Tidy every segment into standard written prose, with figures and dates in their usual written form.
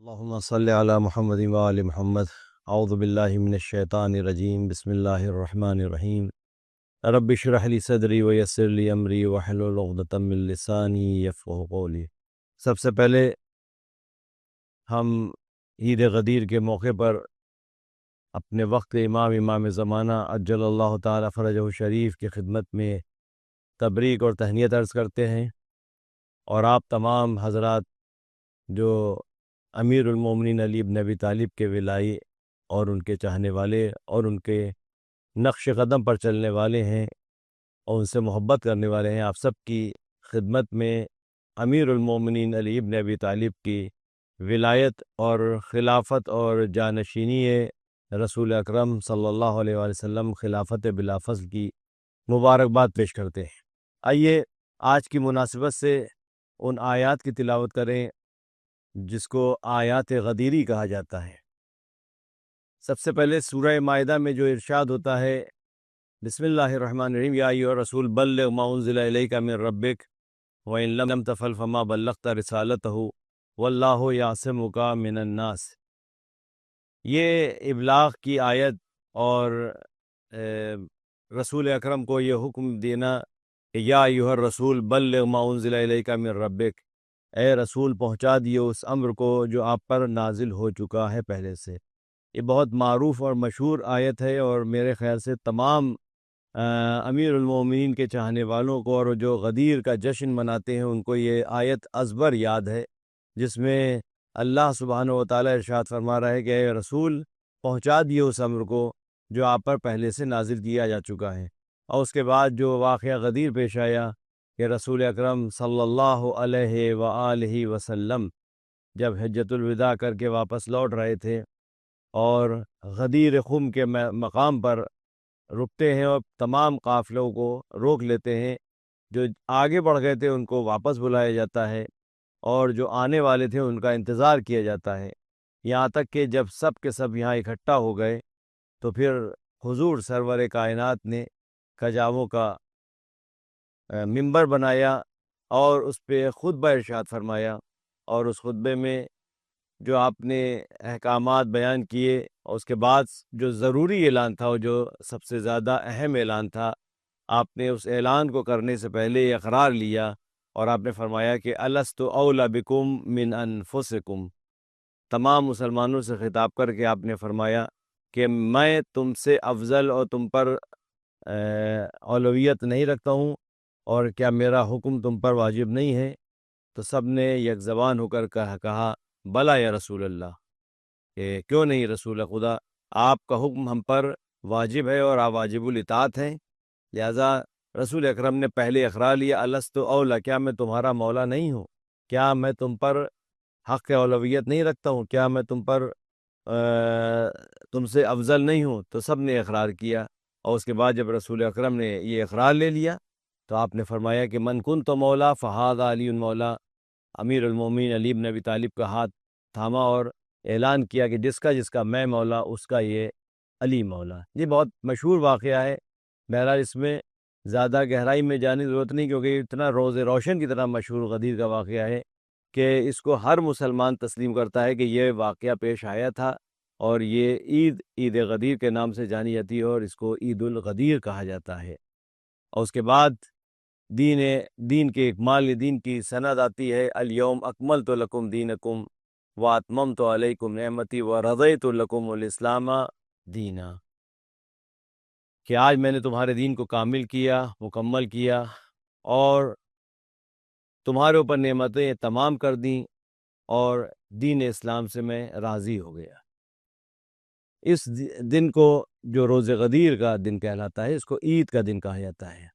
اللهم صل على محمد وآل محمد اعوذ باللہ من الشیطان الرجیم بسم اللہ الرحمن الرحیم رب اشرح لی صدری ویسر لی امری واحلل عقدۃ من لسانی یفقہوا قولی۔ سب سے پہلے ہم عید غدیر کے موقع پر اپنے وقت امام زمانہ عجل اللہ تعالی فرجہ شریف کی خدمت میں تبریک اور تہنیت عرض کرتے ہیں، اور آپ تمام حضرات جو امیر المومنین علی بن ابی طالب کے ولائی اور ان کے چاہنے والے اور ان کے نقش قدم پر چلنے والے ہیں اور ان سے محبت کرنے والے ہیں، آپ سب کی خدمت میں امیر المومنین علی بن ابی طالب کی ولایت اور خلافت اور جانشینی رسول اکرم صلی اللہ علیہ وآلہ وسلم خلافت بلا فضل کی مبارکباد پیش کرتے ہیں۔ آئیے آج کی مناسبت سے ان آیات کی تلاوت کریں جس کو آیات غدیری کہا جاتا ہے۔ سب سے پہلے سورہ مائدہ میں جو ارشاد ہوتا ہے، بسم اللہ الرحمن الرحیم، یا ایھا الرسول بلغ ما انزل الیک من ربک وان لم تفعل فما بلغت رسالتہ واللہ یعصمک من الناس۔ یہ ابلاغ کی آیت اور رسول اکرم کو یہ حکم دینا کہ یا ایھا الرسول بلغ ما انزل الیک من ربک، اے رسول پہنچا دیو اس امر کو جو آپ پر نازل ہو چکا ہے پہلے سے۔ یہ بہت معروف اور مشہور آیت ہے، اور میرے خیال سے تمام امیر المومنین کے چاہنے والوں کو اور جو غدیر کا جشن مناتے ہیں ان کو یہ آیت ازبر یاد ہے، جس میں اللہ سبحانہ و تعالیٰ ارشاد فرما رہا ہے کہ اے رسول پہنچا دیو اس امر کو جو آپ پر پہلے سے نازل کیا جا چکا ہے۔ اور اس کے بعد جو واقعہ غدیر پیش آیا کہ رسول اکرم صلی اللہ علیہ وآلہ وسلم جب حجۃ الوداع کر کے واپس لوٹ رہے تھے اور غدیر خم کے مقام پر رکتے ہیں اور تمام قافلوں کو روک لیتے ہیں، جو آگے بڑھ گئے تھے ان کو واپس بلایا جاتا ہے اور جو آنے والے تھے ان کا انتظار کیا جاتا ہے، یہاں تک کہ جب سب کے سب یہاں اکٹھا ہو گئے تو پھر حضور سرور کائنات نے کھجاووں کا منبر بنایا اور اس پہ خطبہ ارشاد فرمایا، اور اس خطبے میں جو آپ نے احکامات بیان کیے اور اس کے بعد جو ضروری اعلان تھا اور جو سب سے زیادہ اہم اعلان تھا، آپ نے اس اعلان کو کرنے سے پہلے یہ اقرار لیا اور آپ نے فرمایا کہ الست اولی بکم من انفسکم۔ تمام مسلمانوں سے خطاب کر کے آپ نے فرمایا کہ میں تم سے افضل اور تم پر اولویت نہیں رکھتا ہوں، اور کیا میرا حکم تم پر واجب نہیں ہے؟ تو سب نے یک زبان ہو کر کہا بلا یا رسول اللہ، کہ کیوں نہیں رسول خدا، آپ کا حکم ہم پر واجب ہے اور آپ واجب الاطاعت ہیں۔ لہذا رسول اکرم نے پہلے اقرار لیا الست اولا، کیا میں تمہارا مولا نہیں ہوں؟ کیا میں تم پر حق اولویت نہیں رکھتا ہوں؟ کیا میں تم سے افضل نہیں ہوں؟ تو سب نے اقرار کیا، اور اس کے بعد جب رسول اکرم نے یہ اقرار لے لیا تو آپ نے فرمایا کہ من کنت مولا فہذا علی مولا۔ امیر المومنین علی بن ابی طالب کا ہاتھ تھاما اور اعلان کیا کہ جس کا میں مولا اس کا یہ علی مولا۔ یہ بہت مشہور واقعہ ہے، بہرحال اس میں زیادہ گہرائی میں جانے کی ضرورت نہیں، کیونکہ یہ اتنا روز روشن کی طرح مشہور غدیر کا واقعہ ہے کہ اس کو ہر مسلمان تسلیم کرتا ہے کہ یہ واقعہ پیش آیا تھا، اور یہ عید غدیر کے نام سے جانی جاتی ہے اور اس کو عید الغدیر کہا جاتا ہے۔ اور اس کے بعد دین کے اکمال دین کی سند آتی ہے، الیوم اکملت لکم دینکم واتممت علیکم نعمتی ورضیت لکم الاسلام دینا، کہ آج میں نے تمہارے دین کو کامل کیا، مکمل کیا، اور تمہارے اوپر نعمتیں تمام کر دیں، اور دین اسلام سے میں راضی ہو گیا۔ اس دن کو جو روز غدیر کا دن کہلاتا ہے، اس کو عید کا دن کہا جاتا ہے،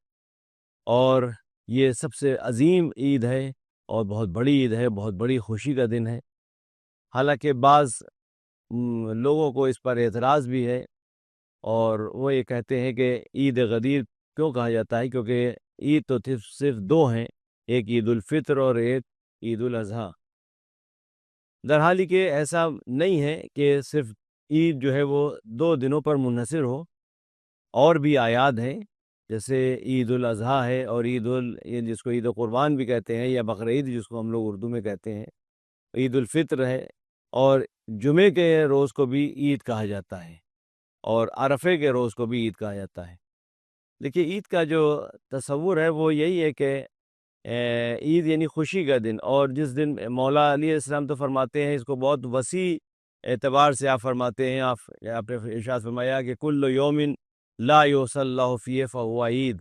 اور یہ سب سے عظیم عید ہے اور بہت بڑی عید ہے، بہت بڑی خوشی کا دن ہے۔ حالانکہ بعض لوگوں کو اس پر اعتراض بھی ہے، اور وہ یہ کہتے ہیں کہ عید غدیر کیوں کہا جاتا ہے، کیونکہ عید تو صرف دو ہیں، ایک عید الفطر اور ایک عید الاضحیٰ۔ درحالی کہ ایسا نہیں ہے کہ صرف عید جو ہے وہ 2 دنوں پر منحصر ہو، اور بھی اعیاد ہیں، جیسے عید الاضحیٰ ہے اور یہ جس کو عید قربان بھی کہتے ہیں، یا بقرعید جس کو ہم لوگ اردو میں کہتے ہیں، عید الفطر ہے، اور جمعے کے روز کو بھی عید کہا جاتا ہے، اور عرفے کے روز کو بھی عید کہا جاتا ہے۔ دیکھیے عید کا جو تصور ہے وہ یہی ہے کہ عید یعنی خوشی کا دن، اور جس دن مولا علیہ السلام تو فرماتے ہیں، اس کو بہت وسیع اعتبار سے آپ فرماتے ہیں، آپ نے ارشاد فرمایا کہ کل یومن لا یوصل اللہ فیہ فہو عید،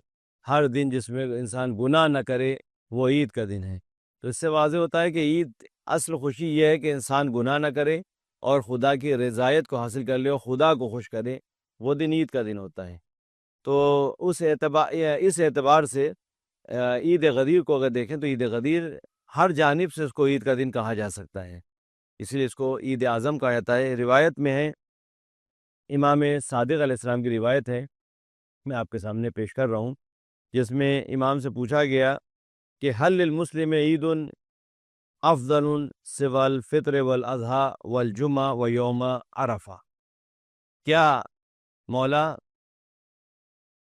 ہر دن جس میں انسان گناہ نہ کرے وہ عید کا دن ہے۔ تو اس سے واضح ہوتا ہے کہ عید اصل خوشی یہ ہے کہ انسان گناہ نہ کرے اور خدا کی رضایت کو حاصل کر لے اور خدا کو خوش کرے، وہ دن عید کا دن ہوتا ہے۔ تو اس اعتبار سے عید غدیر کو اگر دیکھیں تو عید غدیر ہر جانب سے اس کو عید کا دن کہا جا سکتا ہے، اس لیے اس کو عید اعظم کہا جاتا ہے۔ روایت میں ہے، امام صادق علیہ السلام کی روایت ہے، میں آپ کے سامنے پیش کر رہا ہوں، جس میں امام سے پوچھا گیا کہ حل للمسلم عید افضل سوى الفطر والاضحیٰ والجمعہ و یوم عرفہ، کیا مولا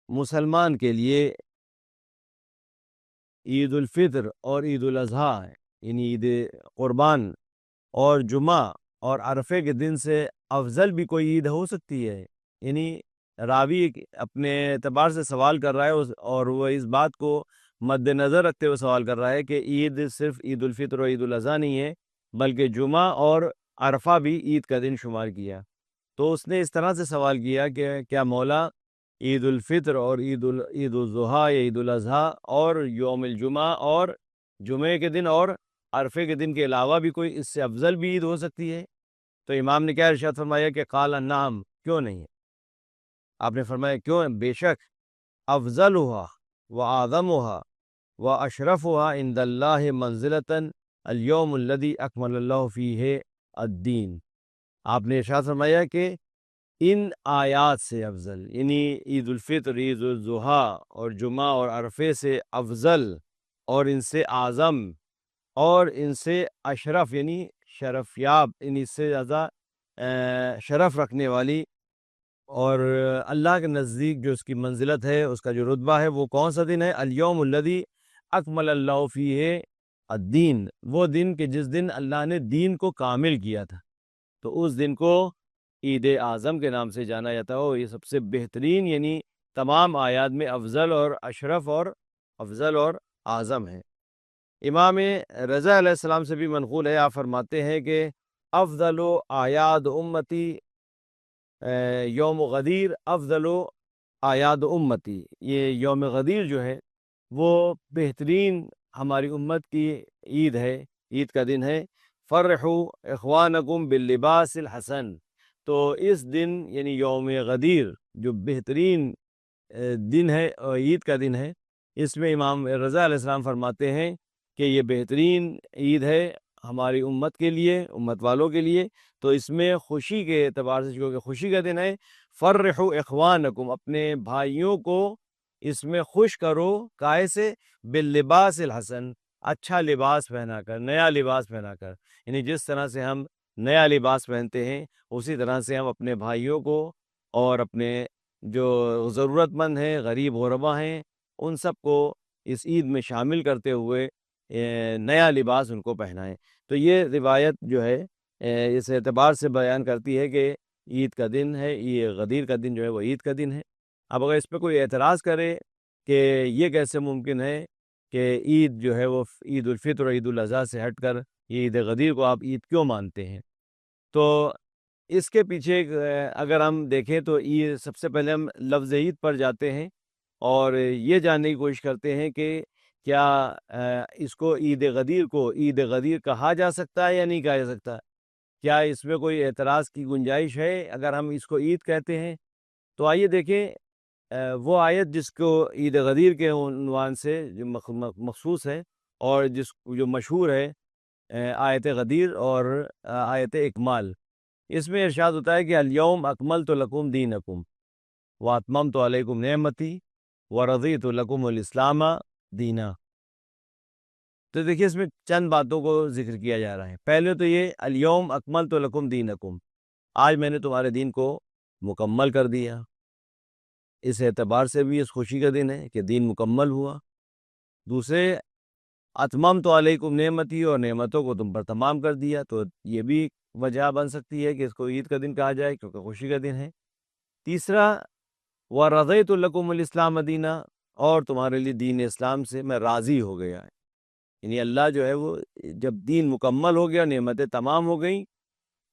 مسلمان کے لیے عید الفطر اور عید الاضحیٰ یعنی عید قربان اور جمعہ اور عرفے کے دن سے افضل بھی کوئی عید ہو سکتی ہے؟ یعنی راوی اپنے اعتبار سے سوال کر رہا ہے، اور وہ اس بات کو مد نظر رکھتے ہوئے سوال کر رہا ہے کہ عید صرف عید الفطر اور عید الاضحیٰ نہیں ہے، بلکہ جمعہ اور عرفہ بھی عید کا دن شمار کیا۔ تو اس نے اس طرح سے سوال کیا کہ کیا مولا عید الفطر اور عید الاضحیٰ یا عید الاضحیٰ اور یوم الجمعہ اور جمعے کے دن اور عرفے کے دن کے علاوہ بھی کوئی اس سے افضل بھی عید ہو سکتی ہے؟ تو امام نے کیا ارشاد فرمایا کہ قال نعم، کیوں نہیں ہے؟ آپ نے فرمایا کیوں، بے شک، افضلها واعظمها واشرفها عند اللہ منزلۃ اليوم الذي اکمل اللہ فیہ الدین۔ آپ نے ارشاد فرمایا کہ ان آیات سے افضل، یعنی عید الفطر، عید الاضحیٰ اور جمعہ اور عرفے سے افضل اور ان سے اعظم اور ان سے اشرف یعنی شرف یاب، یعنی اس سے زیادہ شرف رکھنے والی اور اللہ کے نزدیک جو اس کی منزلت ہے، اس کا جو رتبہ ہے، وہ کون سا دن ہے؟ الیوم الذی اکمل اللہ فیہ الدین، وہ دن کہ جس دن اللہ نے دین کو کامل کیا تھا، تو اس دن کو عید اعظم کے نام سے جانا جاتا ہے۔ اور یہ سب سے بہترین، یعنی تمام آیات میں افضل اور اشرف اور افضل اور اعظم ہے۔ امام رضا علیہ السلام سے بھی منقول ہے، آپ فرماتے ہیں کہ افضل آیات امتی یوم غدیر، افضل آیات امتی، یہ یوم غدیر جو ہے وہ بہترین ہماری امت کی عید ہے، عید کا دن ہے۔ فرحوا اخوانکم باللباس الحسن، تو اس دن یعنی یوم غدیر جو بہترین دن ہے اور عید کا دن ہے، اس میں امام رضا علیہ السلام فرماتے ہیں کہ یہ بہترین عید ہے ہماری امت کے لیے، امت والوں کے لیے، تو اس میں خوشی کے اعتبار سے، کیونکہ خوشی کا دن ہے، فرحوا اخوانکم، اپنے بھائیوں کو اس میں خوش کرو، کائے سے؟ باللباس الحسن، اچھا لباس پہنا کر، نیا لباس پہنا کر، یعنی جس طرح سے ہم نیا لباس پہنتے ہیں اسی طرح سے ہم اپنے بھائیوں کو اور اپنے جو ضرورت مند ہیں، غریب غربا ہیں، ان سب کو اس عید میں شامل کرتے ہوئے نیا لباس ان کو پہنائیں۔ تو یہ روایت جو ہے اس اعتبار سے بیان کرتی ہے کہ عید کا دن ہے، یہ غدیر کا دن جو ہے وہ عید کا دن ہے۔ اب اگر اس پہ کوئی اعتراض کرے کہ یہ کیسے ممکن ہے کہ عید جو ہے وہ عید الفطر اور عید الاضحیٰ سے ہٹ کر یہ عید غدیر کو آپ عید کیوں مانتے ہیں، تو اس کے پیچھے اگر ہم دیکھیں تو یہ سب سے پہلے ہم لفظ عید پر جاتے ہیں اور یہ جاننے کی کوشش کرتے ہیں کہ کیا اس کو عید غدیر کو عید غدیر کہا جا سکتا ہے یا نہیں کہا جا سکتا، کیا اس میں کوئی اعتراض کی گنجائش ہے اگر ہم اس کو عید کہتے ہیں؟ تو آئیے دیکھیں وہ آیت جس کو عید غدیر کے عنوان سے جو مخصوص ہے اور جو مشہور ہے، آیت غدیر اور آیت اکمال، اس میں ارشاد ہوتا ہے کہ الیوم اکملت لکم دینکم واتممت علیکم نعمتی ورضیت لکم الاسلام دینا۔ تو دیکھیے اس میں چند باتوں کو ذکر کیا جا رہا ہے۔ پہلے تو یہ الیوم اکملت لکم دینکم، آج میں نے تمہارے دین کو مکمل کر دیا، اس اعتبار سے بھی اس خوشی کا دن ہے کہ دین مکمل ہوا۔ دوسرے اتممت علیکم نعمتی، اور نعمتوں کو تم پر تمام کر دیا، تو یہ بھی وجہ بن سکتی ہے کہ اس کو عید کا دن کہا جائے کیونکہ خوشی کا دن ہے۔ تیسرا، وَرَضَيْتُ لَكُمُ الْإِسْلَامَ دِينًا، اور تمہارے لیے دین اسلام سے میں راضی ہو گیا ہے۔ یعنی اللہ جو ہے وہ جب دین مکمل ہو گیا، نعمتیں تمام ہو گئیں،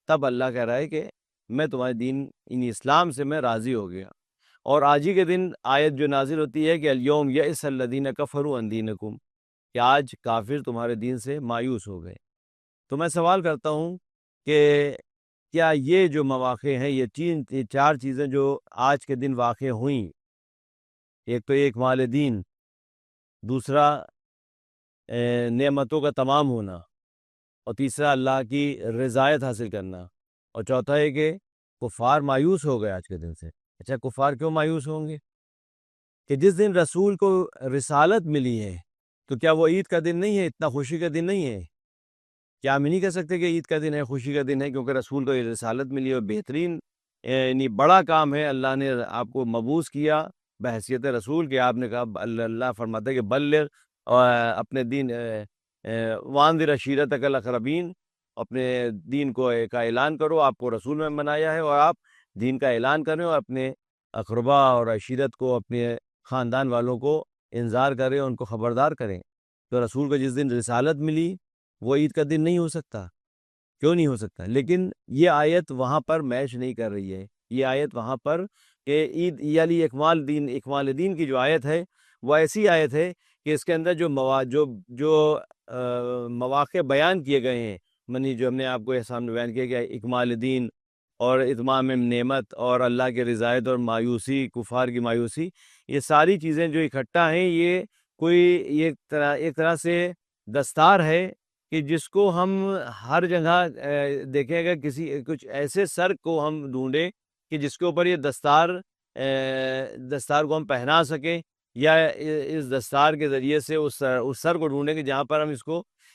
تب اللہ کہہ رہا ہے کہ میں تمہارے دین یعنی اسلام سے میں راضی ہو گیا۔ اور آج ہی کے دن آیت جو نازل ہوتی ہے کہ الیوم یئس الذین کفروا عن دینکم، کہ آج کافر تمہارے دین سے مایوس ہو گئے۔ تو میں سوال کرتا ہوں کہ کیا یہ جو مواقع ہیں، یہ چار چیزیں جو آج کے دن واقع ہوئیں، ایک تو ایک مال دین، دوسرا نعمتوں کا تمام ہونا، اور تیسرا اللہ کی رضایت حاصل کرنا، اور چوتھا ہے کہ کفار مایوس ہو گئے آج کے دن سے۔ اچھا، کفار کیوں مایوس ہوں گے؟ کہ جس دن رسول کو رسالت ملی ہے، تو کیا وہ عید کا دن نہیں ہے؟ اتنا خوشی کا دن نہیں ہے؟ کیا ہم نہیں کہہ سکتے کہ عید کا دن ہے، خوشی کا دن ہے، کیونکہ رسول کو یہ رسالت ملی ہے، اور بہترین یعنی بڑا کام ہے، اللہ نے آپ کو مبعوث کیا بحیثیت رسول، کہ آپ نے کہا اللہ فرماتا ہے کہ بلغ اپنے دین وانذر عشیرتک الاقربین، اپنے دین کو کا اعلان کرو، آپ کو رسول میں بنایا ہے، اور آپ دین کا اعلان کریں اور اپنے اقربا اور عشیرت کو، اپنے خاندان والوں کو انذار کریں، ان کو خبردار کریں۔ تو رسول کو جس دن رسالت ملی وہ عید کا دن نہیں ہو سکتا؟ کیوں نہیں ہو سکتا؟ لیکن یہ آیت وہاں پر میچ نہیں کر رہی ہے۔ یہ آیت وہاں پر کہ عید یعنی اکمال دین کی جو آیت ہے، وہ ایسی آیت ہے کہ اس کے اندر جو مواقع بیان کیے گئے ہیں، منی جو ہم نے آپ کو سامنے بیان کیا کہ اکمال دین اور اتمام نعمت اور اللہ کے رضایت اور مایوسی، کفار کی مایوسی، یہ ساری چیزیں جو اکٹھا ہیں، یہ کوئی ایک طرح سے دستار ہے کہ جس کو ہم ہر جگہ دیکھیں گا، کچھ ایسے سر کو ہم ڈھونڈیں کہ جس کے اوپر یہ دستار کو ہم پہنا سکیں، یا اس دستار کے ذریعے سے اس سر کو ڈھونڈیں کہ جہاں پر ہم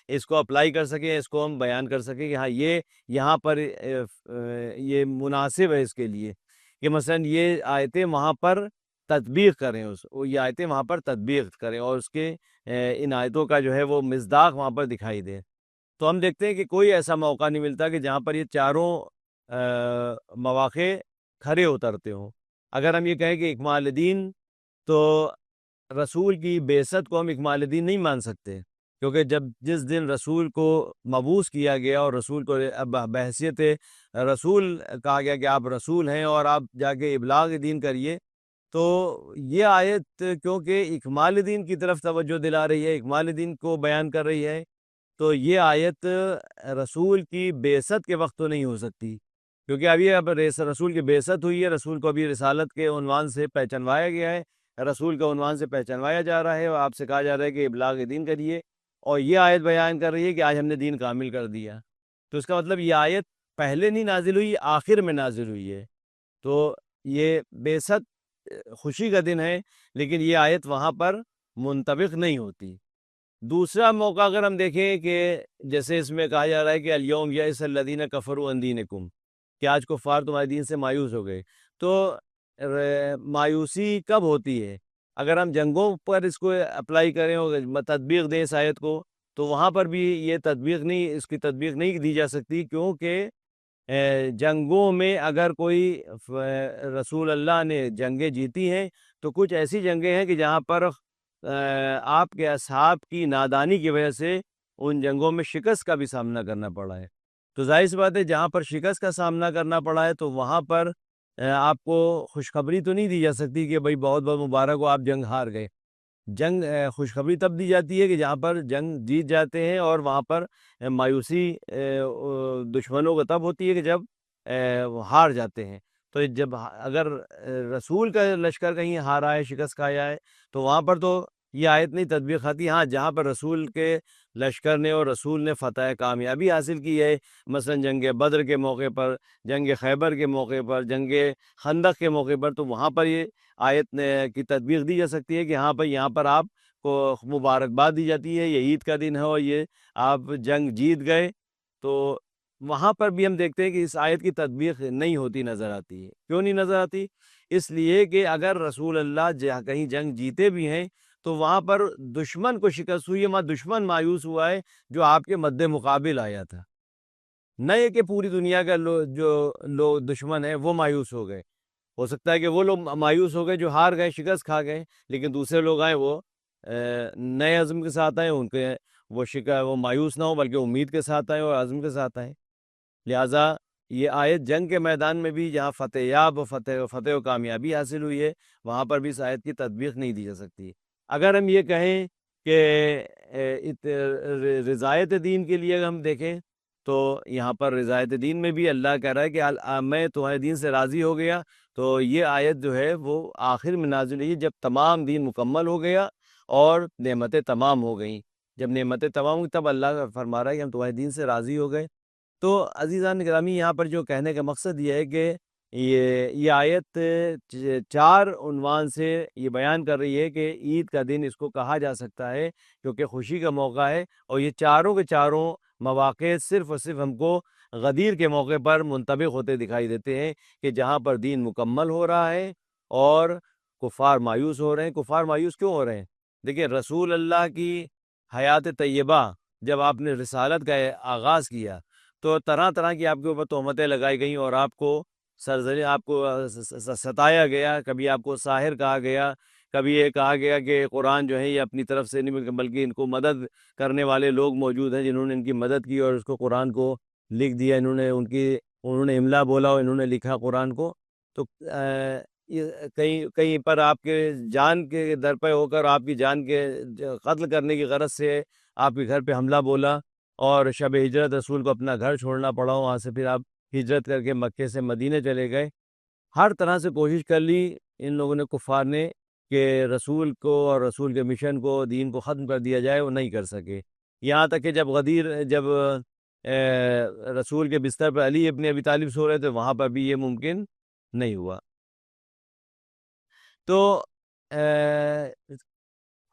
اس کو اپلائی کر سکیں، اس کو ہم بیان کر سکیں کہ ہاں یہ یہاں پر یہ مناسب ہے اس کے لیے، کہ مثلا یہ آیتیں وہاں پر تطبیق کریں، یہ آیتیں وہاں پر تطبیق کریں، اور اس کے ان آیتوں کا جو ہے وہ مصداق وہاں پر دکھائی دے۔ تو ہم دیکھتے ہیں کہ کوئی ایسا موقع نہیں ملتا کہ جہاں پر یہ چاروں مواقع کھرے اترتے ہوں۔ اگر ہم یہ کہیں کہ اکمال دین، تو رسول کی بعثت کو ہم اکمال دین نہیں مان سکتے، کیونکہ جس دن رسول کو مبعوث کیا گیا اور رسول کو بحیثیت رسول کہا گیا کہ آپ رسول ہیں اور آپ جا کے ابلاغ دین کریے، تو یہ آیت کیونکہ اکمال دین کی طرف توجہ دلا رہی ہے، اکمال دین کو بیان کر رہی ہے، تو یہ آیت رسول کی بعثت کے وقت تو نہیں ہو سکتی، کیونکہ اب رسول کی بعثت ہوئی ہے، رسول کو ابھی رسالت کے عنوان سے پہچانوایا گیا ہے، رسول کے عنوان سے پہچانوایا جا رہا ہے، اور آپ سے کہا جا رہا ہے کہ ابلاغ دین کریے، اور یہ آیت بیان کر رہی ہے کہ آج ہم نے دین کامل کر دیا۔ تو اس کا مطلب یہ آیت پہلے نہیں نازل ہوئی، آخر میں نازل ہوئی ہے۔ تو یہ بعثت خوشی کا دن ہے، لیکن یہ آیت وہاں پر منطبق نہیں ہوتی۔ دوسرا موقع اگر ہم دیکھیں کہ جیسے اس میں کہا جا رہا ہے کہ الیوم یئس الذین کفروا عن دینکم، کہ آج کفار تمہارے دین سے مایوس ہو گئے، تو مایوسی کب ہوتی ہے؟ اگر ہم جنگوں پر اس کو اپلائی کریں اور تطبیق دیں اس آیت کو، تو وہاں پر بھی یہ اس کی تطبیق نہیں دی جا سکتی، کیونکہ جنگوں میں اگر کوئی رسول اللہ نے جنگیں جیتی ہیں، تو کچھ ایسی جنگیں ہیں کہ جہاں پر آپ کے اصحاب کی نادانی کی وجہ سے ان جنگوں میں شکست کا بھی سامنا کرنا پڑا ہے۔ تو ظاہر سی بات ہے، جہاں پر شکست کا سامنا کرنا پڑا ہے، تو وہاں پر آپ کو خوشخبری تو نہیں دی جا سکتی کہ بھئی بہت بہت مبارک ہو، آپ جنگ ہار گئے۔ خوشخبری تب دی جاتی ہے کہ جہاں پر جنگ جیت جاتے ہیں، اور وہاں پر مایوسی دشمنوں کو تب ہوتی ہے کہ جب ہار جاتے ہیں۔ تو اگر رسول کا لشکر کہیں ہارا ہے، شکست کھایا ہے، تو وہاں پر تو یہ آیت نہیں تطبیق آتی۔ ہاں، جہاں پر رسول کے لشکر نے اور رسول نے فتح کامیابی حاصل کی ہے، مثلا جنگ بدر کے موقع پر، جنگ خیبر کے موقع پر، جنگ خندق کے موقع پر، تو وہاں پر یہ آیت کی تطبیق دی جا سکتی ہے کہ ہاں بھائی، یہاں پر آپ کو مبارکباد دی جاتی ہے، یہ عید کا دن ہے اور یہ آپ جنگ جیت گئے۔ تو وہاں پر بھی ہم دیکھتے ہیں کہ اس آیت کی تطبیق نہیں ہوتی نظر آتی ہے۔ کیوں نہیں نظر آتی؟ اس لیے کہ اگر رسول اللہ کہیں جنگ جیتے بھی ہیں، تو وہاں پر دشمن کو شکست ہوئی ہے، وہاں دشمن مایوس ہوا ہے جو آپ کے مد مقابل آیا تھا، نہ یہ کہ پوری دنیا کا جو لوگ دشمن ہیں وہ مایوس ہو گئے. ہو سکتا ہے کہ وہ لوگ مایوس ہو گئے جو ہار گئے، شکست کھا گئے، لیکن دوسرے لوگ آئے وہ نئے عزم کے ساتھ آئے، ان کے وہ مایوس نہ ہو بلکہ امید کے ساتھ آئے اور عزم کے ساتھ آئے. لہٰذا یہ آیت جنگ کے میدان میں بھی جہاں فتح یاب و فتح و کامیابی حاصل ہوئی ہے وہاں پر بھی اس آیت کی تطبیق نہیں دی جا سکتی. اگر ہم یہ کہیں کہ رضایت دین کے لیے ہم دیکھیں تو یہاں پر رضایت دین میں بھی اللہ کہہ رہا ہے کہ میں تمہارے دین سے راضی ہو گیا. تو یہ آیت جو ہے وہ آخر میں نازل ہوئی جب تمام دین مکمل ہو گیا اور نعمتیں تمام ہو گئیں. جب نعمتیں تمام ہوئی تب اللہ فرما رہا ہے کہ ہم تمہارے دین سے راضی ہو گئے. تو عزیزان گرامی، یہاں پر جو کہنے کا مقصد یہ ہے کہ یہ آیت چار عنوان سے یہ بیان کر رہی ہے کہ عید کا دن اس کو کہا جا سکتا ہے کیونکہ خوشی کا موقع ہے، اور یہ چاروں کے چاروں مواقع صرف اور صرف ہم کو غدیر کے موقع پر منطبق ہوتے دکھائی دیتے ہیں کہ جہاں پر دین مکمل ہو رہا ہے اور کفار مایوس ہو رہے ہیں. کفار مایوس کیوں ہو رہے ہیں؟ دیکھیں، رسول اللہ کی حیات طیبہ جب آپ نے رسالت کا آغاز کیا تو طرح طرح کی آپ کے اوپر تہمتیں لگائی گئیں اور آپ کو آپ کو ستایا گیا. کبھی آپ کو ساحر کہا گیا، کبھی یہ کہا گیا کہ قرآن جو ہے یہ اپنی طرف سے نہیں بلکہ ان کو مدد کرنے والے لوگ موجود ہیں جنہوں نے ان کی مدد کی اور اس کو قرآن کو لکھ دیا. انہوں نے املا بولا اور انہوں نے لکھا قرآن کو. تو کہیں پر آپ کے جان کے در پہ ہو کر آپ کی جان کے قتل کرنے کی غرض سے آپ کے گھر پہ حملہ بولا، اور شب ہجرت رسول کو اپنا گھر چھوڑنا پڑا، وہاں سے پھر آپ ہجرت کر کے مکے سے مدینے چلے گئے. ہر طرح سے کوشش کر لی ان لوگوں نے، کفار نے، کہ رسول کو اور رسول کے مشن کو، دین کو ختم کر دیا جائے. وہ نہیں کر سکے. یہاں تک کہ جب رسول کے بستر پر علی ابن ابی طالب سو رہے تھے وہاں پر بھی یہ ممکن نہیں ہوا. تو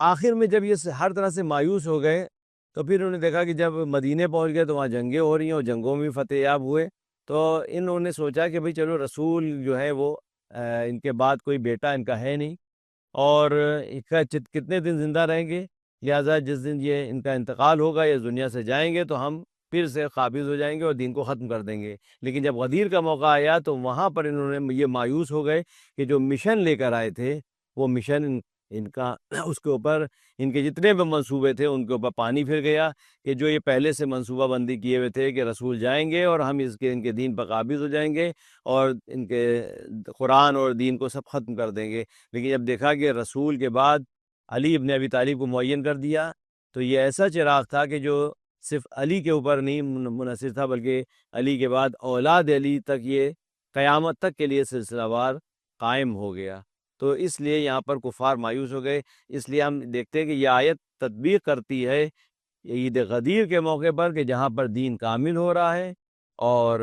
آخر میں جب یہ ہر طرح سے مایوس ہو گئے تو پھر انہوں نے دیکھا کہ جب مدینے پہنچ گئے تو وہاں جنگیں ہو رہی ہیں اور جنگوں میں بھی فتح یاب ہوئے. تو انہوں نے سوچا کہ بھئی چلو رسول جو ہے وہ ان کے بعد کوئی بیٹا ان کا ہے نہیں، اور کتنے دن زندہ رہیں گے، لہٰذا جس دن یہ ان کا انتقال ہوگا یا دنیا سے جائیں گے تو ہم پھر سے قابض ہو جائیں گے اور دین کو ختم کر دیں گے. لیکن جب غدیر کا موقع آیا تو وہاں پر انہوں نے یہ مایوس ہو گئے کہ جو مشن لے کر آئے تھے وہ مشن ان کا اس کے اوپر ان کے جتنے بھی منصوبے تھے ان کے اوپر پانی پھر گیا. کہ جو یہ پہلے سے منصوبہ بندی کیے ہوئے تھے کہ رسول جائیں گے اور ہم ان کے دین پر قابض ہو جائیں گے اور ان کے قرآن اور دین کو سب ختم کر دیں گے. لیکن جب دیکھا کہ رسول کے بعد علی ابن ابی طالب کو معین کر دیا تو یہ ایسا چراغ تھا کہ جو صرف علی کے اوپر نہیں منحصر تھا بلکہ علی کے بعد اولاد علی تک یہ قیامت تک کے لیے سلسلہ وار قائم ہو گیا. تو اس لیے یہاں پر کفار مایوس ہو گئے. اس لیے ہم دیکھتے ہیں کہ یہ آیت تطبیق کرتی ہے عید غدیر کے موقع پر کہ جہاں پر دین کامل ہو رہا ہے اور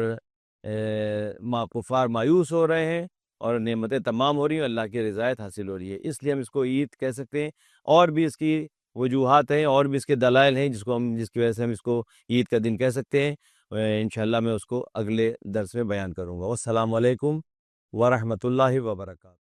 کفار مایوس ہو رہے ہیں اور نعمتیں تمام ہو رہی ہیں، اللہ کی رضایت حاصل ہو رہی ہے. اس لیے ہم اس کو عید کہہ سکتے ہیں. اور بھی اس کی وجوہات ہیں اور بھی اس کے دلائل ہیں جس کی وجہ سے ہم اس کو عید کا دن کہہ سکتے ہیں. انشاءاللہ میں اس کو اگلے درس میں بیان کروں گا. والسلام علیکم ورحمۃ اللہ وبرکاتہ.